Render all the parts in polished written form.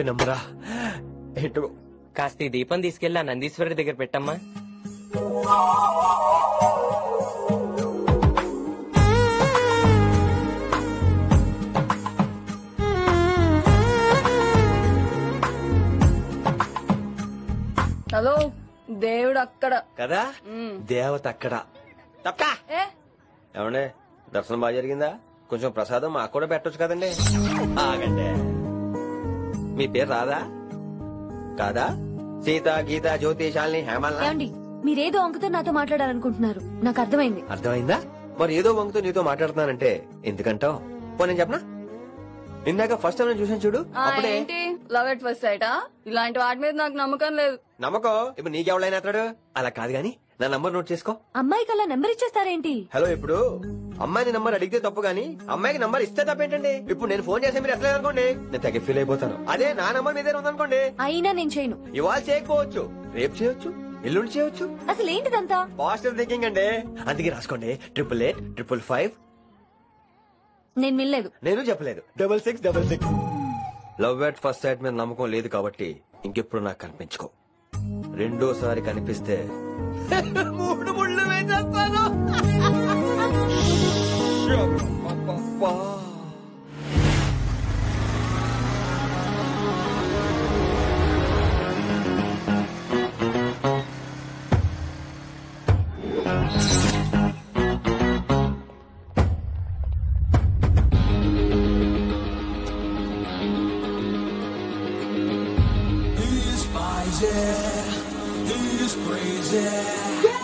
నమ్మరా ఏంటో. కాస్త ఈ దీపం తీసుకెళ్ళి ఆ నందీశ్వరుడి దగ్గర పెట్టమ్మా. హలో, దేవుడు అక్కడ కదా దేవత అక్కడ. తప్ప ఏమండే దర్శనం బాగా జరిగిందా? కొంచెం ప్రసాదం మాకు కూడా పెట్టొచ్చు కదండి. ఆగండి, మీ పేరు రాదా కాదా? సీత, గీత, జ్యోతి, శాలిని, హేమల్. మీరేదో అంకుతో నాతో మాట్లాడాలనుకుంటున్నారు, నాకు అర్థమైంది. అర్థమైందా? మరి ఏదో వంగుతో నీతో మాట్లాడుతున్నానంటే ఎందుకంటావు? నేను చెప్పనా? ఇందాక ఫస్ట్ టైం చూసాను చూడు, అప్పుడే ఏంటి లవ్ ఎట్ ఫస్ట్ సైటా? ఇలాంటి వాటి మీద నాకు నమ్మకం లేదు. నమ్మకం ఇప్పుడు నీకెవడైనా అతడు. అలా కాదు గాని నా నంబర్ నోట్ చేసుకో. అమ్మాయికి అలా నెంబర్ ఇచ్చేస్తారేంటి? హలో, ఇప్పుడు అమ్మాయిని నంబర్ అడిగితే తప్పు గానీ అమ్మాయికి నంబర్ ఇస్తే తప్పేంటండి? ఇప్పుడు నేను ఫోన్ చేస్తే మీరు ఎట్లా అనుకోండి, నేను తగ్గ ఫీల్ అయిపోతాను. అదే నా నంబర్ మీదే ఉందనుకోండి, అయినా నేను చేయను. ఇవాళ చేయకపోవచ్చు, రేపు చేయొచ్చు, ఎల్లుండి చేయొచ్చు. అసలు ఏంటిదంతా? పాజిటివ్ థింకింగ్ అండి. అందుకే రాసుకోండి 888 నేను వినలేదు. నేను చెప్పలేదు 6666. లవ్ ఎట్ ఫస్ట్ సైట్ మీద నమ్మకం లేదు కాబట్టి ఇంకెప్పుడు నాకు కనిపించుకో. రెండోసారి కనిపిస్తే 3 ముళ్ళు వేసేస్తాను.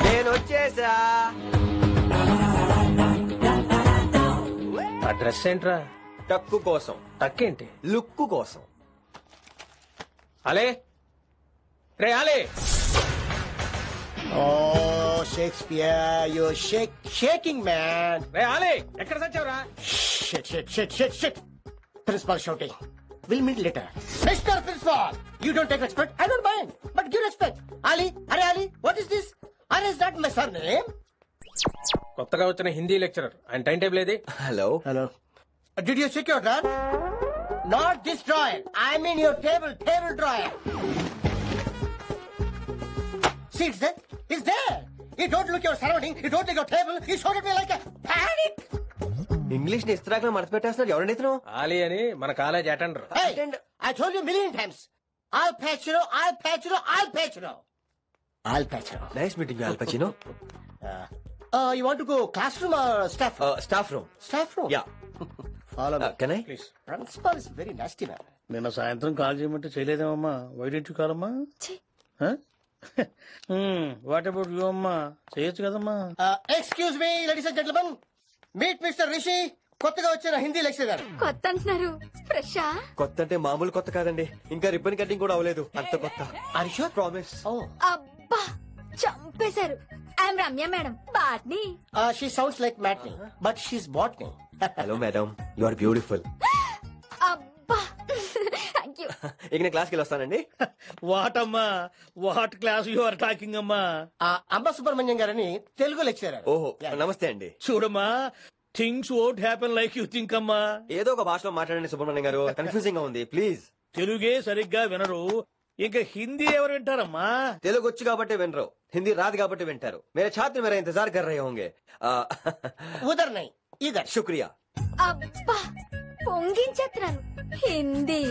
నేను వచ్చేసా. ఆ డ్రెస్ ఏంట్రా? టక్కు కోసం. టక్కేంటి? లుక్కు కోసం. అలే రే అలే. Oh, Shakespeare, you're shaking, man. రే అలే, ఎక్కడ సచ్చావురా? Shit. Principal shouting. We'll meet later. Mr. Principal, you don't take respect. I don't mind, but give respect. Ali, what is this? Ali is not my surname. కొత్తగా వచ్చిన Hindi lecturer, ఆయన time table ఏది? Hello. Did you check your drawer? Not this drawer. I mean your table drawer. See, it's there. You don't look your surrounding. You don't look your table. You showed at me like a panic. English ని ఇస్త్రాకులో మడత పెట్టేస్తున్నాడు. ఎవరండి ఇతను? ఆలీ అని మన college attender. Hey, I told you a million times. I'll patch you. Nice meeting all పచినో. You want to go classroom or staff room? Staff room. Staff room? Yeah. Follow me. Can I? Please. Principal is very nasty, man. నిన్న సాయంత్రం call చేయమంటే చేయలేదేమమ్మా? Why didn't you call అమ్మా? What about you అమ్మా? చేయొచ్చు కదమ్మా. Excuse me, ladies and gentlemen. Meet Mr. Rishi. కొత్తగా వచ్చిన Hindi lecturer. కొత్త అంటున్నారు, ఫ్రెషా? కొత్త అంటే మామూలు కొత్త కాదండి, ఇంకా రిబ్బన్ కటింగ్ కూడా అవ్వలేదు, అంత కొత్త. Are you sure? Promise. Oh. అబ్బా, చంపేశారు. I'm Ramya madam, botany. She sounds like Matney, but she's botany. Hello madam, you are beautiful. అబ్బా, థ్యాంక్ యూ. ఇక నేను క్లాస్కి వస్తానండి. వాట్ అమ్మా, what class you are talking అమ్మా? అంబ సుబ్రహ్మణ్యం గారని తెలుగు లెక్చరర్. ఓహో, నమస్తే అండి. చూడమ్మా, things won't happen like you think అమ్మా. ఏదో ఒక భాషలో మాట్లాడండి సుబ్రహ్మణ్యం గారు, కన్ఫ్యూజింగ్ గా ఉంది. ప్లీజ్. తెలుగే సరిగ్గా వినరు, ఇంకా హిందీ ఎవరు వింటారమ్మా? తెలుగు వచ్చు కాబట్టి వినరు, హిందీ రాదు కాబట్టి వింటారు. మేరే ఛాత్ర మేరా ఇంతజార్ కర్ రహే హోంగే. ఉదర్ నహీ ఇదర్. శుక్రియా. అబ్బా, పొంగించేస్తున్నాను. హిందీ.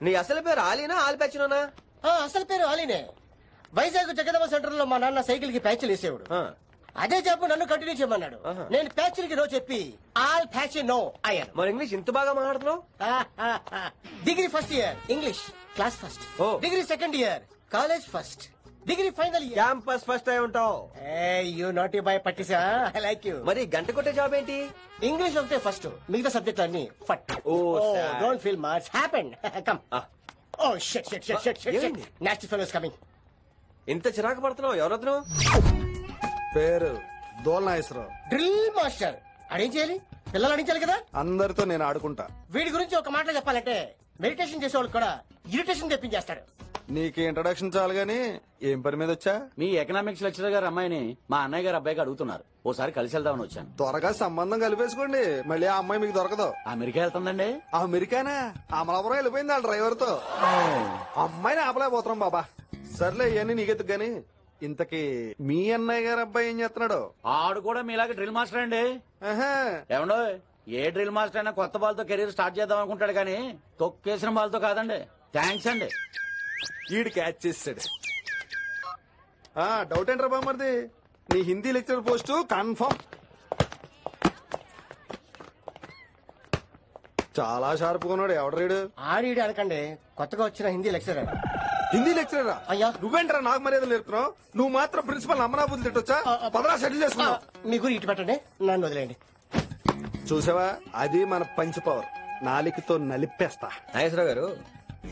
నీ అసలు పేరు ఆలీనా ఆల్పచ్చినోనా? అసలు పేరు ఆలీనే. వైజాగ్ జగదమ్మ సెంటర్ లో మా నాన్న సైకిల్ కి ప్యాచ్లు వేసేవాడు. అదే చెప్పు నన్ను కంటిన్యూ చేయమన్నాడు. నేను ప్యాచ్లకి నో చెప్పి ఆల్ ప్యాచ్ నో అయ్యాను. మరి ఇంగ్లీష్ ఇంత బాగా మాట్లాడుతున్నావు? Degree first year English class first. Degree second year college first. Degree final year campus first అయి ఉంటావు. యూ నాట్ బాయ్ పట్టిసా. I like you. మరి గంట కొట్టే జాబ్ ఏంటి? ఇంగ్లీష్ ఒకటే ఫస్ట్, మిగతా సబ్జెక్ట్ అన్ని ఫట్. Don't feel much happen. Come. Oh shit shit shit shit shit. Nasty fellows coming. ఇంత చిరాకు పడుతున్నావు, ఎవరొద్దు? పేరు దోల్నాగేశ్వరరావు. Drill master. అడేం చేయాలి? పిల్లలు అడించాలి కదా. అందరితో నేను ఆడుకుంటా. వీడి గురించి ఒక మాటలో చెప్పాలంటే మెడిటేషన్ చేసేవాళ్ళు కూడా ఇరిటేషన్ తెప్పించేస్తాడు. నీకు ఇంట్రడక్షన్ చాలు గాని ఏం పని మీద వచ్చా? మీ ఎకనామిక్స్ లెక్చరర్ గారు అమ్మాయిని మా అన్నయ్య గారు అబ్బాయికి అడుగుతున్నారు. ఓసారి కలిసి వెళ్దామని వచ్చాను. త్వరగా సంబంధం కలిపేసుకోండి, మళ్ళీ ఆ అమ్మాయి మీకు దొరకదు. అమెరికా వెళ్తుందండి. అమెరికానా? అమలాపురం వెళ్ళిపోయింది వాళ్ళ డ్రైవర్ తో. అమ్మాయిని ఆపలేకపోతున్నాం బాబా. సర్లే ఇవన్నీ నీకెత్తుకు గాని, ఇంతకీ మీ అన్నయ్య గారు అబ్బాయి ఏం చేస్తున్నాడు? ఆడు కూడా మీలాగే డ్రిల్ మాస్టర్ అండి. ఆహా. ఏమండో, ఏ డ్రిల్ మాస్టర్ అయినా కొత్త బాల్తో కెరీర్ స్టార్ట్ చేద్దాం అనుకుంటాడు కానీ తొక్కేసిన బాల్తో కాదండి. థ్యాంక్స్ అండి. ఈడు క్యాచ్ చేసాడు. డౌట్ ఏంట్రా బామ్మర్ది, నీ హిందీ లెక్చర్ పోస్ట్ కన్ఫర్మ్. చాలా షార్ప్ ఉన్నాడు. ఎవడరీడు? ఆడిడి అనకండి, కొత్తగా వచ్చిన హిందీ లెక్చరర్. హిందీ లెక్చరరా? అయ్యా. నువ్వేంట్రా నాకు మర్యాద నేర్పుతున్నావు? నువ్వు మాత్రం ప్రిన్సిపల్ అమ్మనాబుద్ధి తిట్టొచ్చా? పదరా సెటిల్ చేసుకున్నావు. మీ గురి ఇటు పెట్టండి, నన్ను వదిలేయండి. చూసావా, అది మన పంచ్ పవర్. నాలికతో నలిపేస్తా. నాగేశ్వరరావు గారు,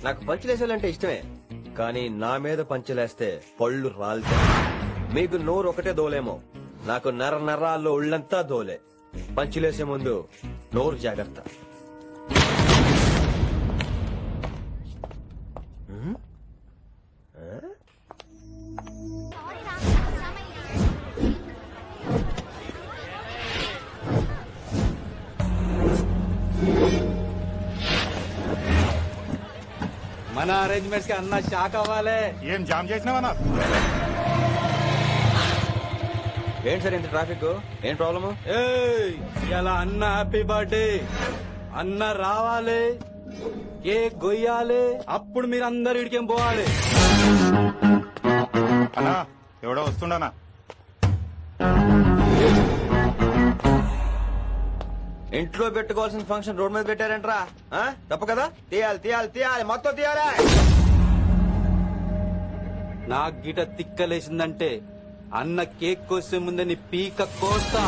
నాకు పంచులేసాలంటే ఇష్టమే, కానీ నా మీద పంచులేస్తే పళ్ళు రాలితే. మీకు నోరు ఒకటే దోలేమో, నాకు నర నరాల్లో ఉళ్ళంతా దోలే. పంచులేసే ముందు నోరు జాగ్రత్త. మన అరేంజ్మెంట్స్ కి అన్న షాక్ అవ్వాలి. ఏం జామ్ చేసినావన్నా? ఏంటి సార్ ఇంత ట్రాఫిక్? ఏం ప్రాబ్లము? ఇలా అన్న హ్యాపీ బర్త్డే, అన్న రావాలి, కేక్ గొయ్యాలి, అప్పుడు మీరు అందరు ఇడికేం పోవాలి. అన్నా ఎవడో వస్తుండనా? ఇంట్లో పెట్టుకోవాల్సిన ఫంక్షన్ రోడ్ మీద పెట్టారంట్రా. తప్పు కదా? తీయాలి తీయాలి తీయాలి, మొత్తం తీయాలి. నాకు గిట తిక్కలేసిందంటే అన్న కేక్ కోసే ముందే నీ పీక కోస్తా.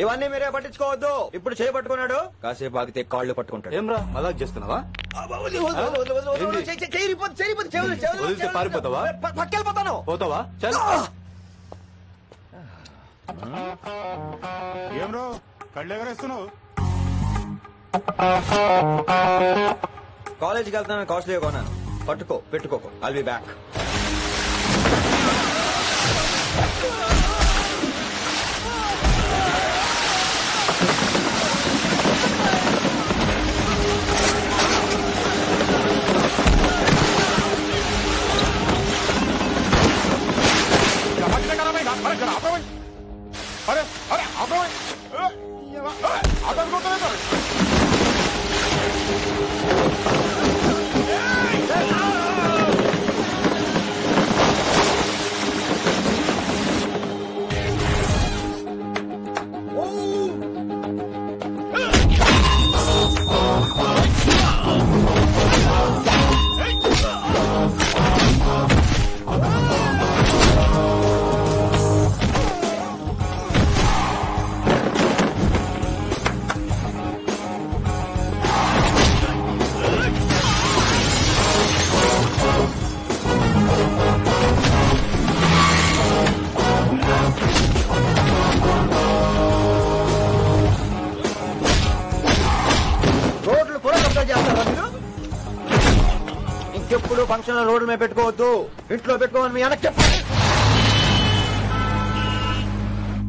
ఇవన్నీ మీరే పట్టించుకోవద్దు. ఇప్పుడు చేయబట్టుకున్నాడు, కాసేపు ఆగితే కాళ్ళు పట్టుకుంటాడు. ఏమ్రా అలా చేస్తున్నావా? వదిలితే పారిపోతావా? పక్కెళ్ళిపోతాను. పోతావా? చల్. ఏం రో కళ్ళు ఎగరేస్తున్నావు? కాలేజీకి వెళ్తాను, కాస్ట్లీగా కొన్నాను. పట్టుకో, పెట్టుకోకు. I'll be back. अरे अरे आपको आदत को तो ఇంకెప్పుడు ఫంక్షన్ రోడ్ల మీద పెట్టుకోవద్దు, ఇంట్లో పెట్టుకోమని మీ అన్నకి చెప్పండి.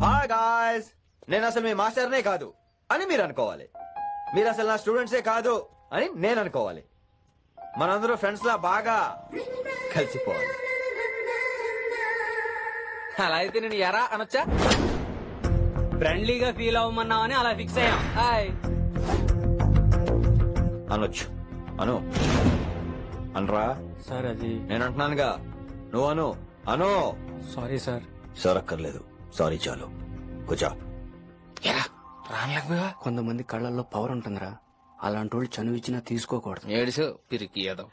హాయ్ గాయ్స్, నేను అసలు మీ మాస్టర్నే కాదు అని మీరు అనుకోవాలి. మీరు అసలు నా స్టూడెంట్సే కాదు అని నేను అనుకోవాలి. మనందరూ ఫ్రెండ్స్ లా బాగా కలిసిపోవాలి. అలా అయితే నేను ఎరా అనొచ్చా? ఫ్రెండ్లీగా ఫీల్ అవ్వమన్నావని అలా ఫిక్స్ అయ్యాం. హాయ్ అనొచ్చు. అను అనరా సార్. అది నేను అంటున్నానుగా, నువ్వు అను. అను. Sorry sir. సార్ అక్కర్లేదు, సారీ చాలు. కూర్చో. కొంతమంది కళ్ళల్లో పవర్ ఉంటుందిరా, అలాంటి వాళ్ళు చనువు ఇచ్చినా తీసుకోకూడదు. ఏడిసో పిరికి ఏదో.